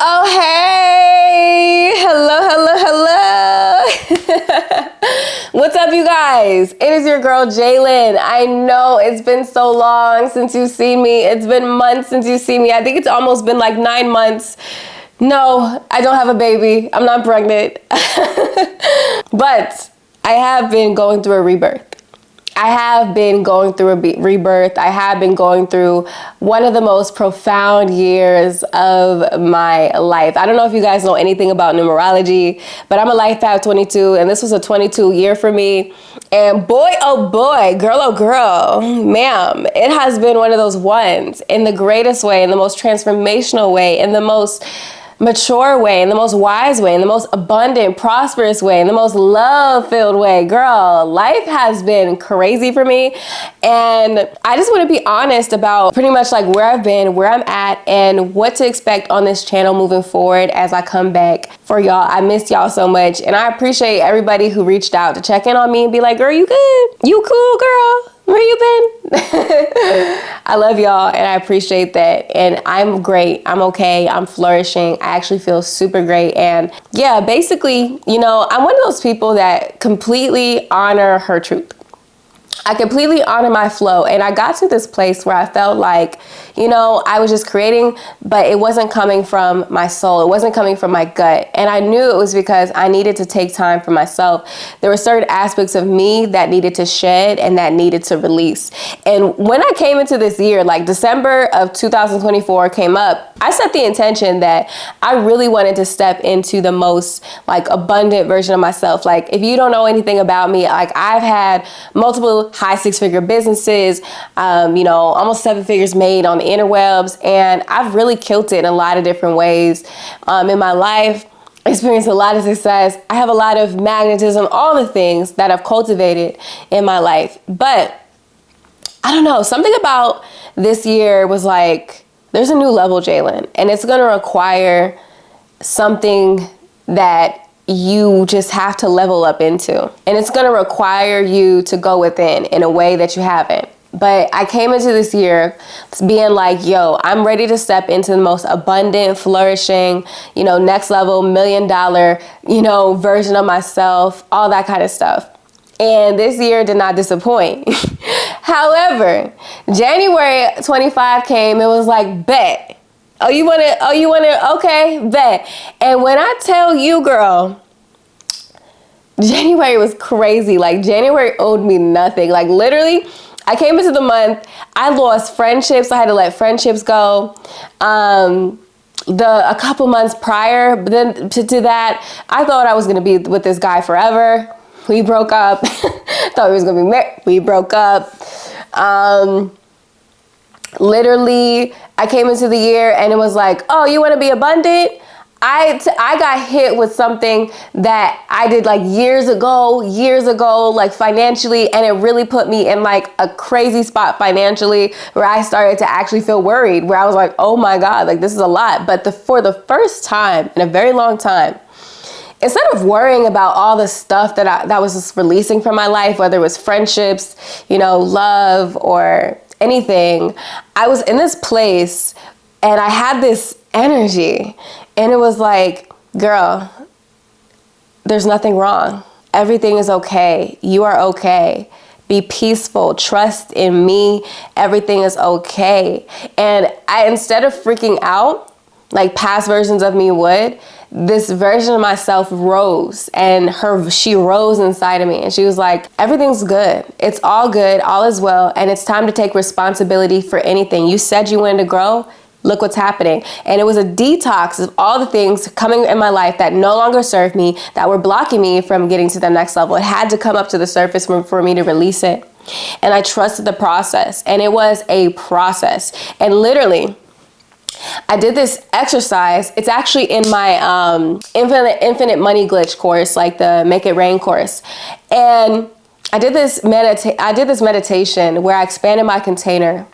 Oh, hey! Hello. What's up, you guys? It is your girl, Jalen. I know it's been so long since you've seen me. It's been months since you've seen me. I think it's almost been like 9 months. No, I don't have a baby. I'm not pregnant. But I have been going through a rebirth. I have been going through a rebirth. I have been going through one of the most profound years of my life. I don't know if you guys know anything about numerology, but I'm a life path 22, and this was a 22 year for me. And boy, oh boy, girl, oh girl, ma'am, it has been one of those ones in the greatest way, in the most transformational way, in the most mature way, in the most wise way, in the most abundant, prosperous way, in the most love-filled way. Girl, life has been crazy for me. And I just want to be honest about pretty much like where I've been, where I'm at, and what to expect on this channel moving forward as I come back for y'all. I missed y'all so much. And I appreciate everybody who reached out to check in on me and be like, girl, you good? You cool, girl? Where you been? I love y'all and I appreciate that. And I'm great. I'm okay. I'm flourishing. I actually feel super great. And yeah, basically, you know, I'm one of those people that completely honor her truth. I completely honor my flow. And I got to this place where I felt like, you know, I was just creating, but it wasn't coming from my soul. It wasn't coming from my gut. And I knew it was because I needed to take time for myself. There were certain aspects of me that needed to shed and that needed to release. And when I came into this year, like December of 2024 came up, I set the intention that I really wanted to step into the most like abundant version of myself. Like if you don't know anything about me, like I've had multiple high 6-figure businesses, you know, almost 7 figures made on the interwebs. And I've really killed it in a lot of different ways in my life, experienced a lot of success. I have a lot of magnetism, all the things that I've cultivated in my life. But I don't know, something about this year was like, there's a new level, Jalen, and it's going to require something that you just have to level up into. And it's going to require you to go within in a way that you haven't. But I came into this year being like, yo, I'm ready to step into the most abundant, flourishing, you know, next level, $1 million, you know, version of myself, all that kind of stuff. And this year did not disappoint. However, January 25 came, it was like, bet. Oh, you want to, okay, bet. And when I tell you, girl, January was crazy. Like January owed me nothing. Like literally, I came into the month, I lost friendships. I had to let friendships go. A couple months prior, but then to that, I thought I was going to be with this guy forever. We broke up. Thought we was going to be married. We broke up. Literally, I came into the year and it was like, oh, you want to be abundant? I got hit with something that I did like years ago, like financially, and it really put me in like a crazy spot financially where I started to actually feel worried, where I was like, oh my God, like this is a lot. But for the first time in a very long time, instead of worrying about all the stuff that was just releasing from my life, whether it was friendships, you know, love or anything, I was in this place and I had this energy and it was like, girl, there's nothing wrong. Everything is okay. You are okay. Be peaceful. Trust in me. Everything is okay. And instead of freaking out like past versions of me would, this version of myself rose, and she rose inside of me, and she was like, everything's good. It's all good. All is well. And it's time to take responsibility for anything. You said you wanted to grow. Look what's happening. And it was a detox of all the things coming in my life that no longer served me, that were blocking me from getting to the next level. It had to come up to the surface for me to release it. And I trusted the process, and it was a process. And literally, I did this exercise. It's actually in my infinite money glitch course, like the Make It Rain course. And I did this meditation where I expanded my container.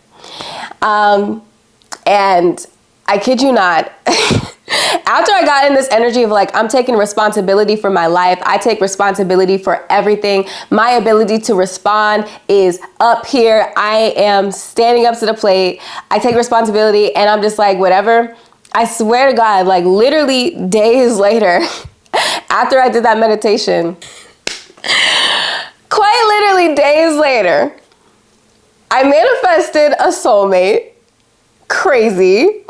And I kid you not, after I got in this energy of like, I'm taking responsibility for my life. I take responsibility for everything. My ability to respond is up here. I am standing up to the plate. I take responsibility and I'm just like, whatever I swear to God, like literally days later, after I did that meditation, quite literally days later, I manifested a soulmate. Crazy.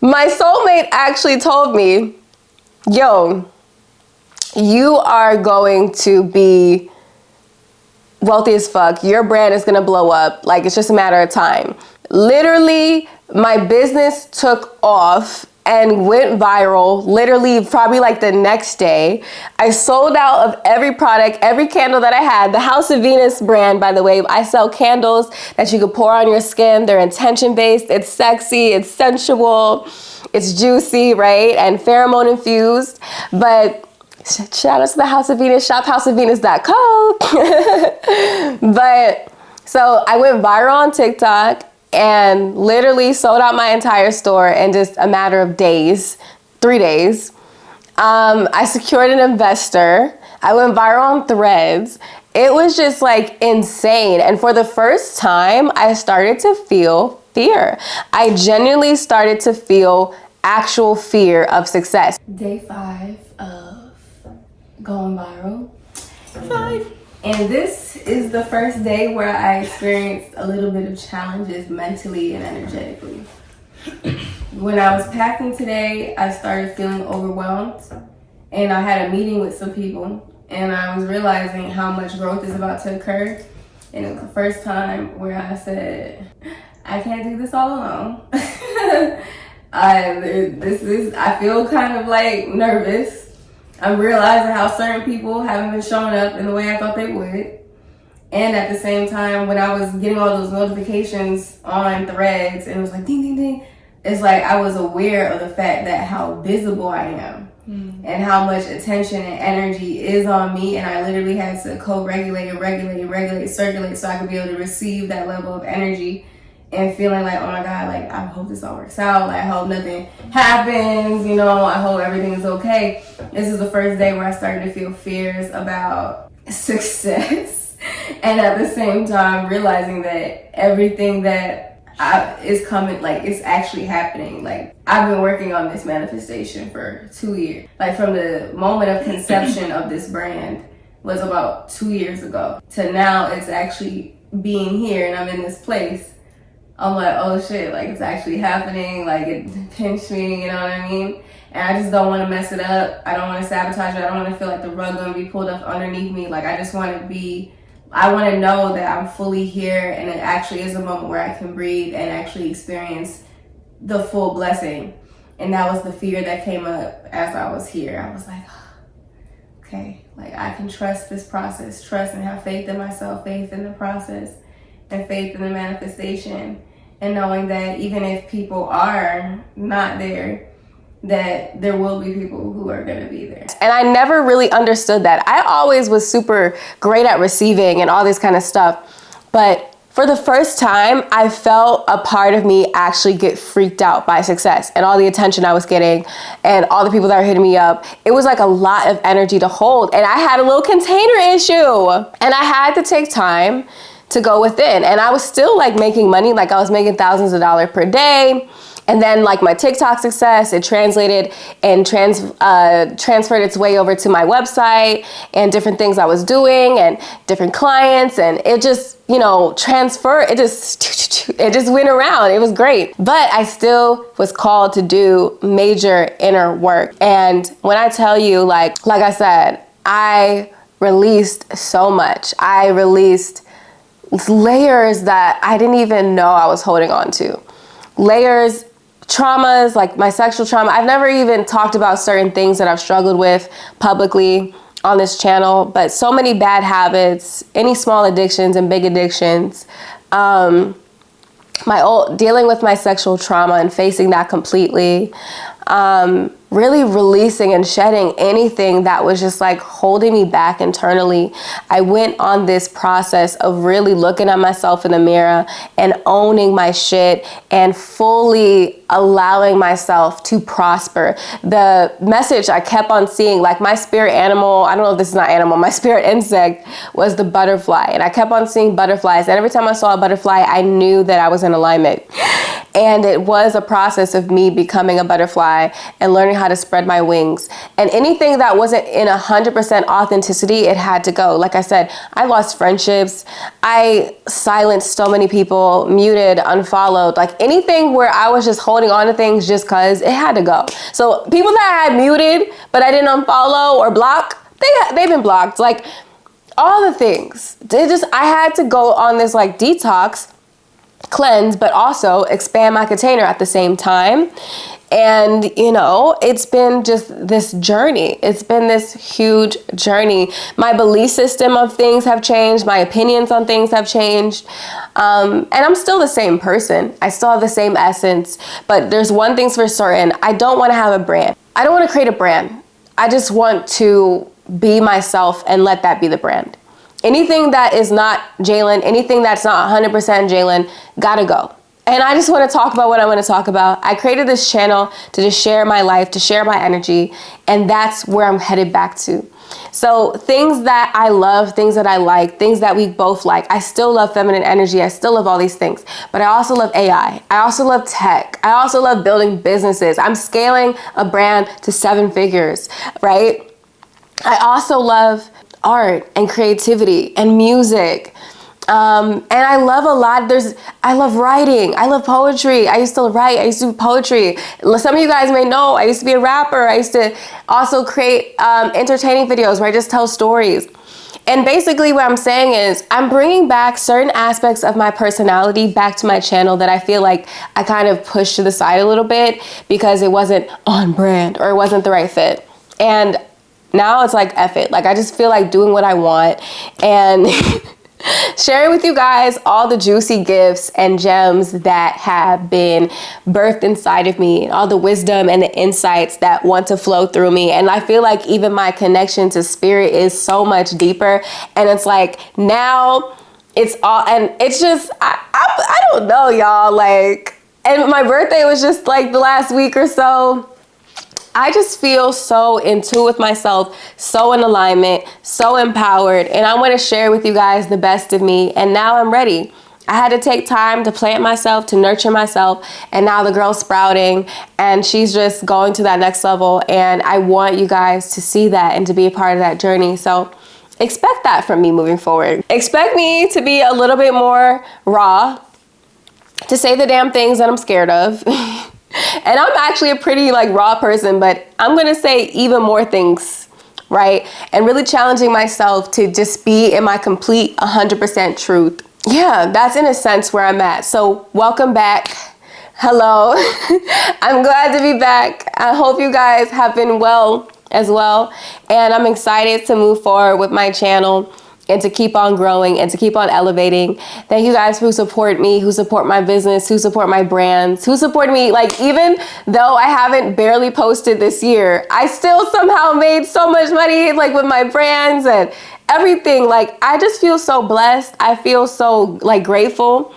My soulmate actually told me, yo, you are going to be wealthy as fuck. Your brand is gonna blow up. Like, it's just a matter of time. Literally, my business took off and went viral, literally probably like the next day. I sold out of every product, every candle that I had. The House of Venus brand, by the way, I sell candles that you could pour on your skin. They're intention-based, it's sexy, it's sensual, it's juicy, right? And pheromone infused. But shout out to the House of Venus, shophouseofvenus.co. But so I went viral on TikTok and literally sold out my entire store in just a matter of days, 3 days. I secured an investor. I went viral on Threads. It was just like insane. And for the first time, I started to feel fear. I genuinely started to feel actual fear of success. Day 5 of going viral. 5. And this is the first day where I experienced a little bit of challenges mentally and energetically. When I was packing today, I started feeling overwhelmed, and I had a meeting with some people, and I was realizing how much growth is about to occur. And it was the first time where I said, I can't do this all alone. I feel kind of like nervous. I'm realizing how certain people haven't been showing up in the way I thought they would. And at the same time, when I was getting all those notifications on Threads and it was like ding, ding, ding, it's like I was aware of the fact that how visible I am and how much attention and energy is on me. And I literally had to co-regulate and regulate, circulate so I could be able to receive that level of energy. And feeling like, oh my God, like, I hope this all works out. Like, I hope nothing happens, you know, I hope everything is okay. This is the first day where I started to feel fears about success. And at the same time, realizing that everything that is coming, like, it's actually happening. Like, I've been working on this manifestation for 2 years. Like, from the moment of conception of this brand was about 2 years ago to now it's actually being here and I'm in this place. I'm like, oh shit, like it's actually happening, like it pinched me, you know what I mean? And I just don't want to mess it up. I don't want to sabotage it. I don't want to feel like the rug gonna be pulled up underneath me. Like I just want to know that I'm fully here and it actually is a moment where I can breathe and actually experience the full blessing. And that was the fear that came up as I was here. I was like, okay, like I can trust this process, trust and have faith in myself, faith in the process, and faith in the manifestation, and knowing that even if people are not there, that there will be people who are going to be there. And I never really understood that. I always was super great at receiving and all this kind of stuff, but for the first time, I felt a part of me actually get freaked out by success and all the attention I was getting and all the people that were hitting me up. It was like a lot of energy to hold, and I had a little container issue, and I had to take time to go within. And I was still like making money, like I was making thousands of dollars per day. And then like my TikTok success, it translated and transferred its way over to my website and different things I was doing and different clients. And it just, you know, it just went around. It was great. But I still was called to do major inner work. And when I tell you, like I said, I released so much. I released layers that I didn't even know I was holding on to. Layers, traumas, like my sexual trauma. I've never even talked about certain things that I've struggled with publicly on this channel, but so many bad habits, any small addictions and big addictions. Dealing with my sexual trauma and facing that completely. really releasing and shedding anything that was just like holding me back internally. I went on this process of really looking at myself in the mirror and owning my shit and fully allowing myself to prosper. The message I kept on seeing, like my spirit animal, I don't know if this is not animal, my spirit insect was the butterfly. And I kept on seeing butterflies. And every time I saw a butterfly, I knew that I was in alignment. And it was a process of me becoming a butterfly and learning how to spread my wings. And anything that wasn't in 100% authenticity, it had to go. Like I said, I lost friendships. I silenced so many people, muted, unfollowed, like anything where I was just holding on to things just cause, it had to go. So people that I had muted, but I didn't unfollow or block, they've been blocked. Like all the things, I had to go on this like detox, cleanse, but also expand my container at the same time. And, you know, it's been just this journey. It's been this huge journey. My belief system of things have changed. My opinions on things have changed. And I'm still the same person. I still have the same essence. But there's one thing's for certain. I don't want to have a brand. I don't want to create a brand. I just want to be myself and let that be the brand. Anything that is not Jalen, anything that's not 100% Jalen, gotta go. And I just want to talk about what I want to talk about. I created this channel to just share my life, to share my energy, and that's where I'm headed back to. So things that I love, things that I like, things that we both like. I still love feminine energy. I still love all these things, but I also love AI. I also love tech. I also love building businesses. I'm scaling a brand to 7 figures, right? I also love art and creativity and music. And I love a lot. I love writing. I love poetry. I used to write. I used to do poetry. Some of you guys may know I used to be a rapper. I used to also create entertaining videos where I just tell stories. And basically what I'm saying is I'm bringing back certain aspects of my personality back to my channel that I feel like I kind of pushed to the side a little bit because it wasn't on brand or it wasn't the right fit. And now it's like, F it. Like, I just feel like doing what I want and sharing with you guys all the juicy gifts and gems that have been birthed inside of me, all the wisdom and the insights that want to flow through me. And I feel like even my connection to spirit is so much deeper. And it's like, now it's all, and it's just, I don't know, y'all. Like, and my birthday was just like the last week or so. I just feel so in tune with myself, so in alignment, so empowered, and I want to share with you guys the best of me, and now I'm ready. I had to take time to plant myself, to nurture myself, and now the girl's sprouting, and she's just going to that next level, and I want you guys to see that and to be a part of that journey. So expect that from me moving forward. Expect me to be a little bit more raw, to say the damn things that I'm scared of. And I'm actually a pretty like raw person, but I'm going to say even more things, right? And really challenging myself to just be in my complete 100% truth. Yeah, that's in a sense where I'm at. So welcome back. Hello. I'm glad to be back. I hope you guys have been well as well. And I'm excited to move forward with my channel and to keep on growing and to keep on elevating. Thank you guys who support me, who support my business, who support my brands, who support me. Like, even though I haven't barely posted this year, I still somehow made so much money, like with my brands and everything. Like, I just feel so blessed. I feel so like grateful.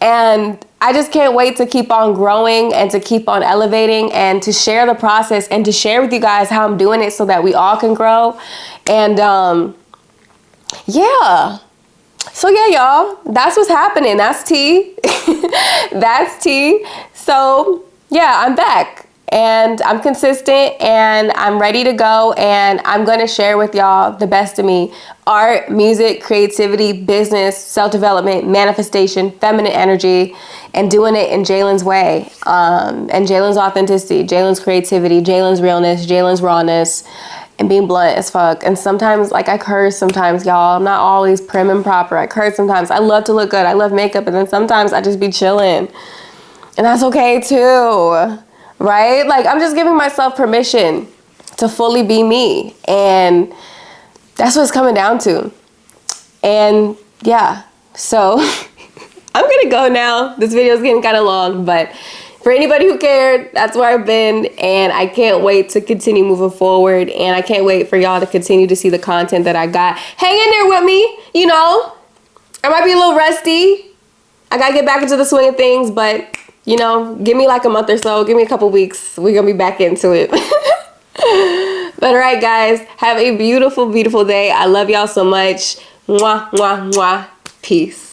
And I just can't wait to keep on growing and to keep on elevating and to share the process and to share with you guys how I'm doing it so that we all can grow. And, yeah. So yeah, y'all, that's what's happening. That's tea. That's tea. So yeah, I'm back and I'm consistent and I'm ready to go, and I'm going to share with y'all the best of me: art, music, creativity, business, self-development, manifestation, feminine energy, and doing it in Jalen's way, and Jalen's authenticity, Jalen's creativity, Jalen's realness, Jalen's rawness, and being blunt as fuck. And sometimes, like, I curse sometimes, y'all. I'm not always prim and proper. I curse sometimes. I love to look good. I love makeup. And then sometimes I just be chilling. And that's okay too, right? Like, I'm just giving myself permission to fully be me. And that's what it's coming down to. And yeah, so I'm gonna go now. This video is getting kind of long, but For anybody who cared, that's where I've been, and I can't wait to continue moving forward, and I can't wait for y'all to continue to see the content that I got. Hang in there with me, you know. I might be a little rusty. I gotta get back into the swing of things, but, you know, give me like a month or so. Give me a couple weeks. We're gonna be back into it. But all right, guys, have a beautiful, beautiful day. I love y'all so much. Mwah, mwah, mwah. Peace.